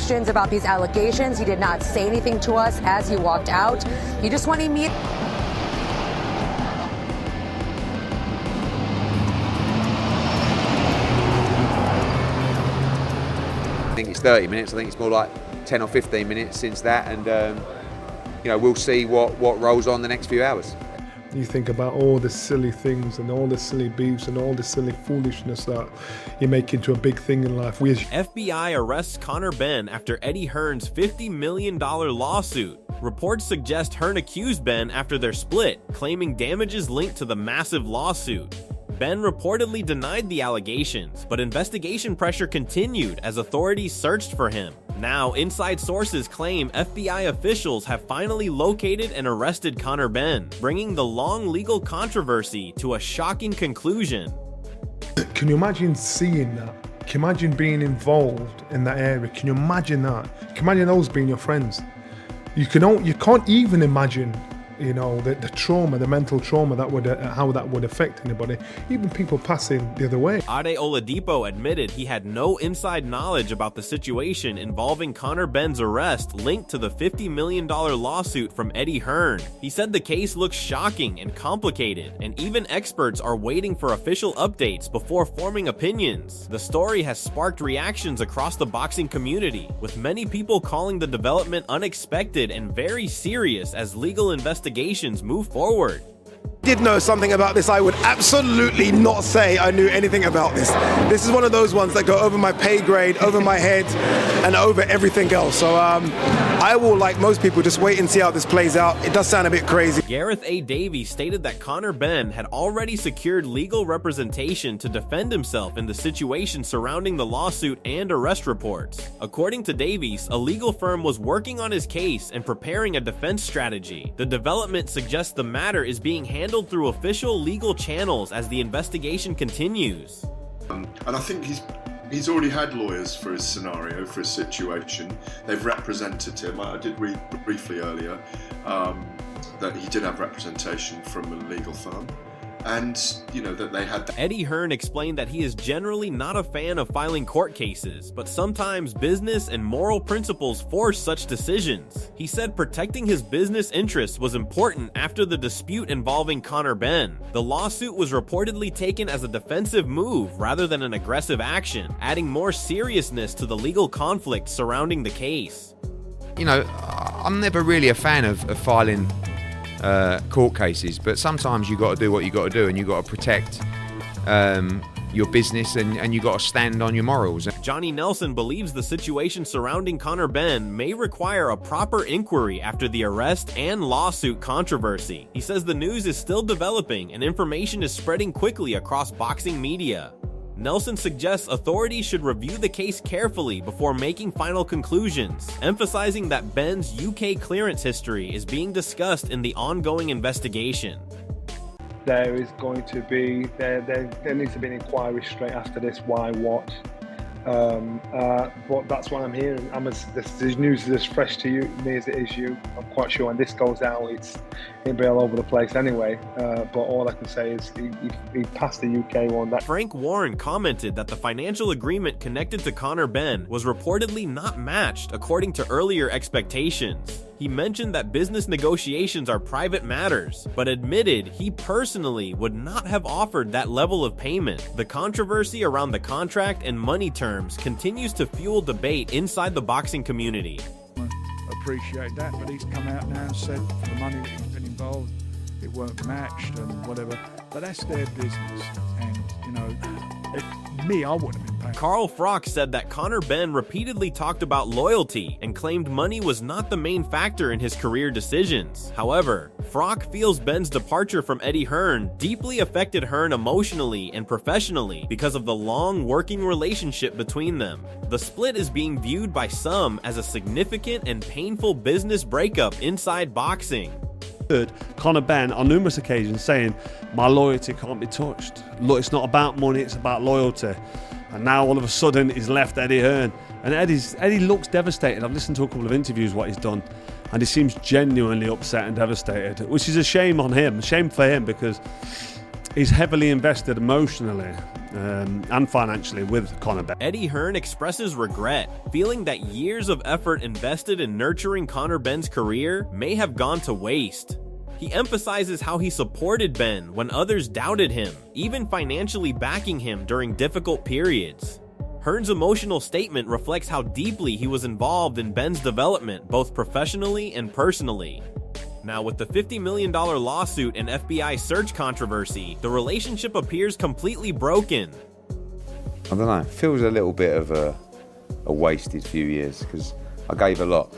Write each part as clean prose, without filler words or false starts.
questions about these allegations. He did not say anything to us as he walked out. He just wanted me. I think it's 30 minutes. I think it's more like 10 or 15 minutes since that, and you know, we'll see what rolls on the next few hours. You think about all the silly things and all the silly beefs and all the silly foolishness that you make into a big thing in life. FBI arrests Conor Benn after Eddie Hearn's $50 million lawsuit. Reports suggest Hearn accused Benn after their split, claiming damages linked to the massive lawsuit. Benn reportedly denied the allegations, but investigation pressure continued as authorities searched for him. Now, inside sources claim FBI officials have finally located and arrested Conor Benn, bringing the long legal controversy to a shocking conclusion. Can you imagine seeing that? Can you imagine being involved in that area? Can you imagine that? Can you imagine those being your friends? You can't even imagine, you know, the trauma, the mental trauma that would, how that would affect anybody, even people passing the other way. Ade Oladipo admitted he had no inside knowledge about the situation involving Conor Benn's arrest linked to the $50 million lawsuit from Eddie Hearn. He said the case looks shocking and complicated, and even experts are waiting for official updates before forming opinions. The story has sparked reactions across the boxing community, with many people calling the development unexpected and very serious as legal investigations move forward. Did know something about this, I would absolutely not say I knew anything about this. This is one of those ones that go over my pay grade, over my head, and over everything else. So I will, like most people, just wait and see how this plays out. It does sound a bit crazy. Gareth A. Davies stated that Conor Benn had already secured legal representation to defend himself in the situation surrounding the lawsuit and arrest reports. According to Davies, a legal firm was working on his case and preparing a defense strategy. The development suggests the matter is being handled through official legal channels as the investigation continues. And I think he's already had lawyers for his scenario, for his situation. They've represented him. I did read briefly earlier that he did have representation from a legal firm, and you know that they had. Eddie Hearn explained that he is generally not a fan of filing court cases, but sometimes business and moral principles force such decisions. He said protecting his business interests was important after the dispute involving Conor Benn. The lawsuit was reportedly taken as a defensive move rather than an aggressive action, adding more seriousness to the legal conflict surrounding the case. You know, I'm never really a fan of filing court cases, but sometimes you got to do what you got to do, and you got to protect your business, and you got to stand on your morals. Johnny Nelson believes the situation surrounding Conor Benn may require a proper inquiry after the arrest and lawsuit controversy. He says the news is still developing and information is spreading quickly across boxing media. Nelson suggests authorities should review the case carefully before making final conclusions, emphasizing that Benn's UK clearance history is being discussed in the ongoing investigation. There is going to be, there needs to be an inquiry straight after this, why, what. But that's what I'm hearing. This news is as fresh to me as it is you. I'm quite sure when this goes out, it'll be all over the place anyway. But all I can say is he passed the UK one. Frank Warren commented that the financial agreement connected to Conor Benn was reportedly not matched according to earlier expectations. He mentioned that business negotiations are private matters, but admitted he personally would not have offered that level of payment. The controversy around the contract and money terms continues to fuel debate inside the boxing community. Appreciate that, but he's come out now and said the money that's been involved, it weren't matched and whatever, but that's their business, and you know, I wouldn't have been paid. Carl Froch said that Conor Benn repeatedly talked about loyalty and claimed money was not the main factor in his career decisions. However, Froch feels Benn's departure from Eddie Hearn deeply affected Hearn emotionally and professionally because of the long working relationship between them. The split is being viewed by some as a significant and painful business breakup inside boxing. Heard Conor Benn on numerous occasions saying, my loyalty can't be touched. Look, it's not about money, it's about loyalty. And now all of a sudden he's left Eddie Hearn. And Eddie looks devastated. I've listened to a couple of interviews what he's done, and he seems genuinely upset and devastated, which is a shame on him, a shame for him, because He's heavily invested emotionally and financially with Conor Benn. Eddie Hearn expresses regret, feeling that years of effort invested in nurturing Conor Benn's career may have gone to waste. He emphasizes how he supported Benn when others doubted him, even financially backing him during difficult periods. Hearn's emotional statement reflects how deeply he was involved in Benn's development, both professionally and personally. Now, with the $50 million lawsuit and FBI search controversy, the relationship appears completely broken. I don't know, it feels a little bit of a wasted few years, because I gave a lot.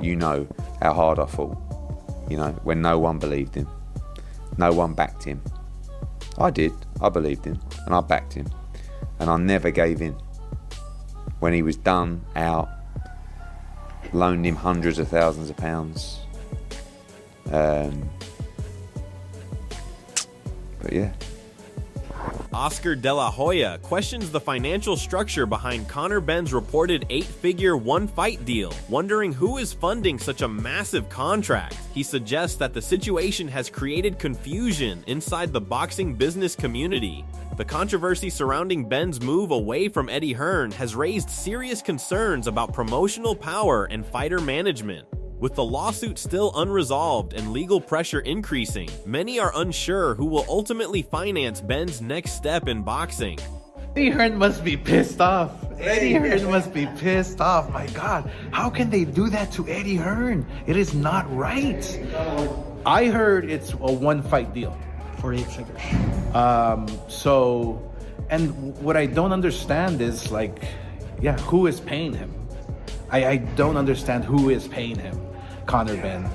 You know how hard I fought, you know, when no one believed him. No one backed him. I did, I believed him, and I backed him. And I never gave in. When he was done, out, loaned him hundreds of thousands of pounds. But yeah. Oscar De La Hoya questions the financial structure behind Conor Benn's reported 8-figure one-fight deal, wondering who is funding such a massive contract. He suggests that the situation has created confusion inside the boxing business community. The controversy surrounding Benn's move away from Eddie Hearn has raised serious concerns about promotional power and fighter management. With the lawsuit still unresolved and legal pressure increasing, many are unsure who will ultimately finance Benn's next step in boxing. Eddie Hearn must be pissed off. Eddie Hearn must be pissed off. My God, how can they do that to Eddie Hearn? It is not right. I heard it's a one-fight deal for 8 figures. And what I don't understand is, like, yeah, who is paying him? I don't understand who is paying him, Conor Benn,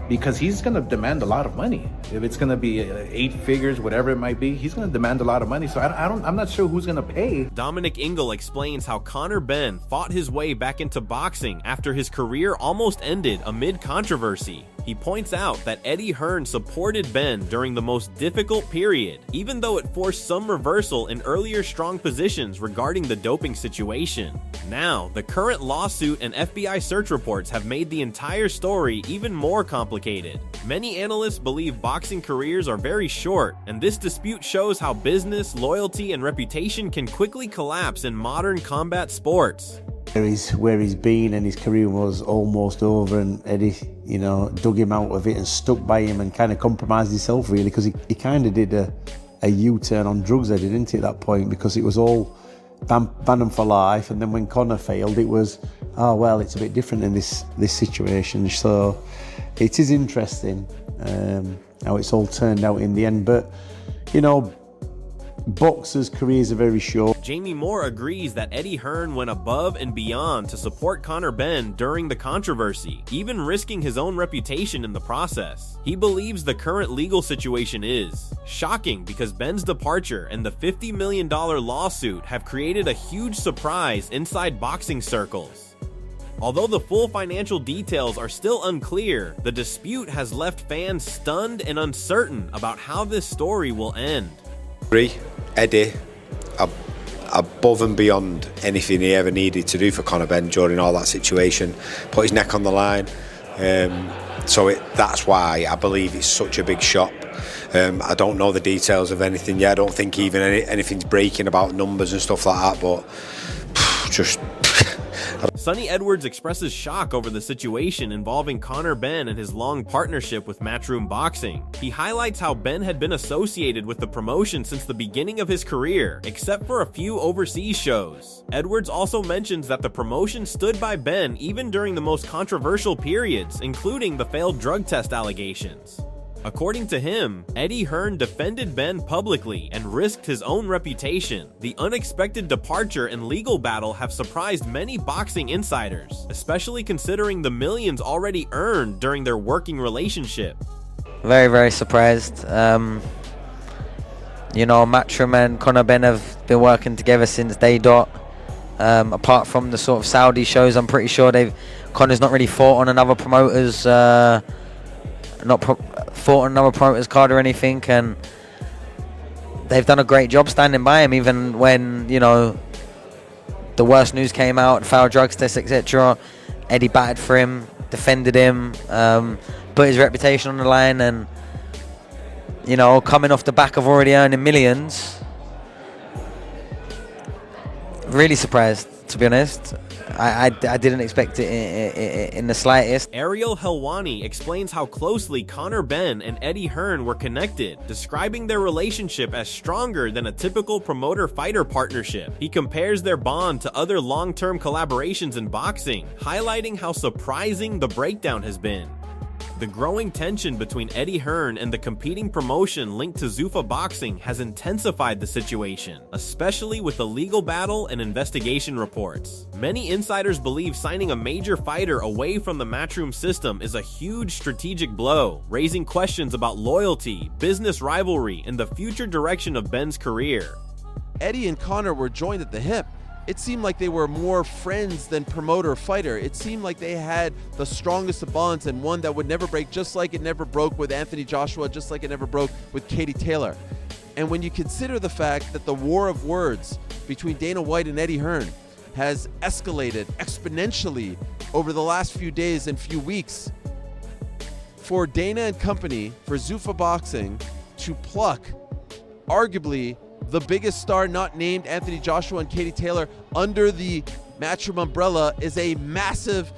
because he's going to demand a lot of money. If it's going to be 8 figures, whatever it might be, he's going to demand a lot of money. So I'm not sure who's going to pay. Dominic Ingle explains how Conor Benn fought his way back into boxing after his career almost ended amid controversy. He points out that Eddie Hearn supported Benn during the most difficult period, even though it forced some reversal in earlier strong positions regarding the doping situation. Now, the current lawsuit and FBI search reports have made the entire story even more complicated. Many analysts believe boxing careers are very short, and this dispute shows how business, loyalty, and reputation can quickly collapse in modern combat sports. Where he's been and his career was almost over, and Eddie, you know, dug him out of it and stuck by him and kind of compromised himself, really, because he kind of did a U-turn on drugs, Eddie, didn't he, at that point, because it was all ban him for life, and then when Conor failed, it was, oh well, it's a bit different in this situation. So it is interesting how it's all turned out in the end, but you know, boxers' careers are very short. Jamie Moore agrees that Eddie Hearn went above and beyond to support Conor Benn during the controversy, even risking his own reputation in the process. He believes the current legal situation is shocking because Benn's departure and the $50 million lawsuit have created a huge surprise inside boxing circles. Although the full financial details are still unclear, the dispute has left fans stunned and uncertain about how this story will end. Eddie, above and beyond anything he ever needed to do for Conor Benn during all that situation, put his neck on the line. That's why I believe it's such a big shot. I don't know the details of anything yet. I don't think even anything's breaking about numbers and stuff like that, but just... Sonny Edwards expresses shock over the situation involving Conor Benn and his long partnership with Matchroom Boxing. He highlights how Benn had been associated with the promotion since the beginning of his career, except for a few overseas shows. Edwards also mentions that the promotion stood by Benn even during the most controversial periods, including the failed drug test allegations. According to him, Eddie Hearn defended Benn publicly and risked his own reputation. The unexpected departure and legal battle have surprised many boxing insiders, especially considering the millions already earned during their working relationship. Very, very surprised. You know, Matchroom and Conor Benn have been working together since day dot. Apart from the sort of Saudi shows, I'm pretty sure Conor's not really fought on another promoter's fought on another promoter's card or anything, and they've done a great job standing by him, even when, you know, the worst news came out, failed drugs test, etc. Eddie batted for him, defended him, put his reputation on the line, and you know, coming off the back of already earning millions. Really surprised, to be honest. I didn't expect it in the slightest. Ariel Helwani explains how closely Conor Benn and Eddie Hearn were connected, describing their relationship as stronger than a typical promoter-fighter partnership. He compares their bond to other long-term collaborations in boxing, highlighting how surprising the breakdown has been. The growing tension between Eddie Hearn and the competing promotion linked to Zuffa Boxing has intensified the situation, especially with the legal battle and investigation reports. Many insiders believe signing a major fighter away from the Matchroom system is a huge strategic blow, raising questions about loyalty, business rivalry, and the future direction of Benn's career. Eddie and Conor were joined at the hip. It seemed like they were more friends than promoter-fighter. It seemed like they had the strongest of bonds and one that would never break, just like it never broke with Anthony Joshua, just like it never broke with Katie Taylor. And when you consider the fact that the war of words between Dana White and Eddie Hearn has escalated exponentially over the last few days and few weeks, for Dana and company, for Zuffa Boxing, to pluck arguably the biggest star not named Anthony Joshua and Katie Taylor under the Matchroom umbrella is a massive.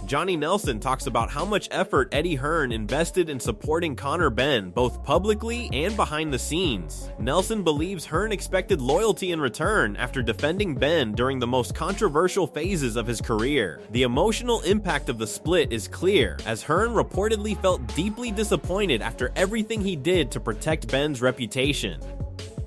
Johnny Nelson talks about how much effort Eddie Hearn invested in supporting Conor Benn, both publicly and behind the scenes. Nelson believes Hearn expected loyalty in return after defending Benn during the most controversial phases of his career. The emotional impact of the split is clear, as Hearn reportedly felt deeply disappointed after everything he did to protect Benn's reputation.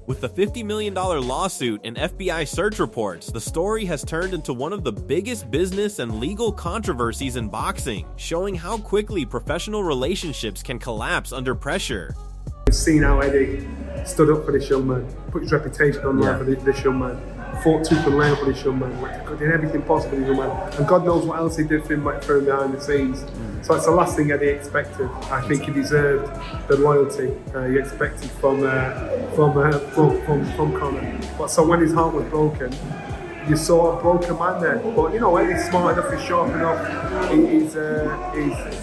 With the $50 million lawsuit and FBI search reports, the story has turned into one of the biggest business and legal controversies in boxing, showing how quickly professional relationships can collapse under pressure. We've seen how Eddie stood up for this young man, put his reputation on the line for this young man, fought tooth and nail for this young man, did everything possible for this young man, and God knows what else he did for him behind the scenes. So it's the last thing Eddie expected. I think he deserved the loyalty he expected from Conor. But so when his heart was broken, you saw a broken man there. But you know, Eddie's smart enough, he's sharp enough,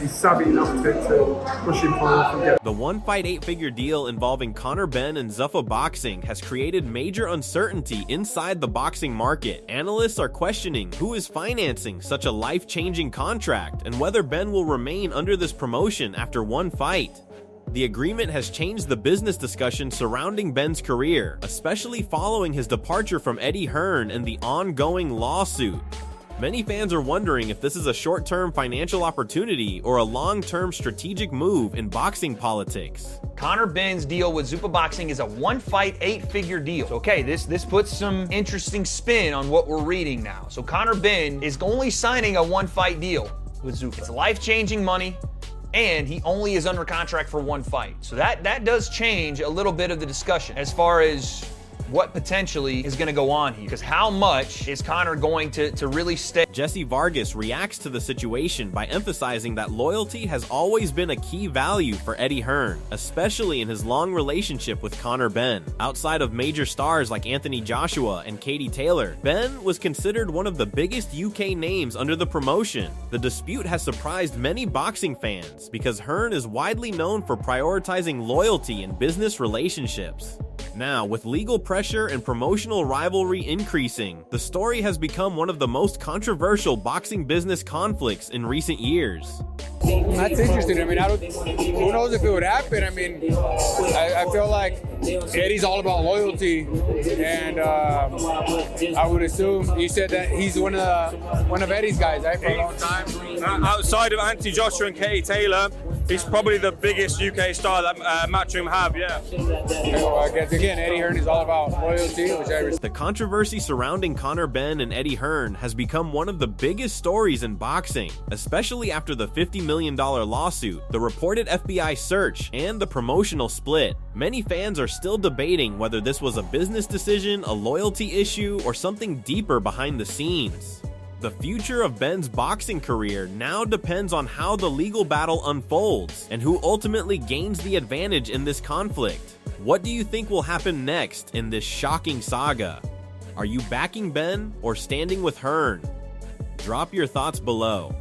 he's savvy enough to push him forward and get. The one-fight 8-figure deal involving Conor Benn and Zuffa Boxing has created major uncertainty inside the boxing market. Analysts are questioning who is financing such a life-changing contract and whether Benn will remain under this promotion after one fight. The agreement has changed the business discussion surrounding Benn's career, especially following his departure from Eddie Hearn and the ongoing lawsuit. Many fans are wondering if this is a short-term financial opportunity or a long-term strategic move in boxing politics. Conor Benn's deal with Zuffa Boxing is a one-fight 8-figure deal. So, okay, this puts some interesting spin on what we're reading now. So Conor Benn is only signing a one-fight deal with Zuffa. It's life-changing money, and he only is under contract for one fight. So that does change a little bit of the discussion as far as what potentially is going to go on here. Because how much is Conor going to really stay? Jesse Vargas reacts to the situation by emphasizing that loyalty has always been a key value for Eddie Hearn, especially in his long relationship with Conor Benn. Outside of major stars like Anthony Joshua and Katie Taylor, Benn was considered one of the biggest UK names under the promotion. The dispute has surprised many boxing fans because Hearn is widely known for prioritizing loyalty in business relationships. Now, with legal pressure and promotional rivalry increasing, the story has become one of the most controversial boxing business conflicts in recent years. That's interesting. I mean, who knows if it would happen? I mean, I feel like Eddie's all about loyalty, and I would assume you said that he's one of Eddie's guys, right, for a long time. Outside of Anthony Joshua and Katie Taylor, he's probably the biggest UK star that Matchroom have, yeah. So I guess, again, Eddie Hearn is all about loyalty, which I respect. The controversy surrounding Conor Benn and Eddie Hearn has become one of the biggest stories in boxing, especially after the $50 million lawsuit, the reported FBI search, and the promotional split. Many fans are still debating whether this was a business decision, a loyalty issue, or something deeper behind the scenes. The future of Benn's boxing career now depends on how the legal battle unfolds and who ultimately gains the advantage in this conflict. What do you think will happen next in this shocking saga? Are you backing Benn or standing with Hearn? Drop your thoughts below.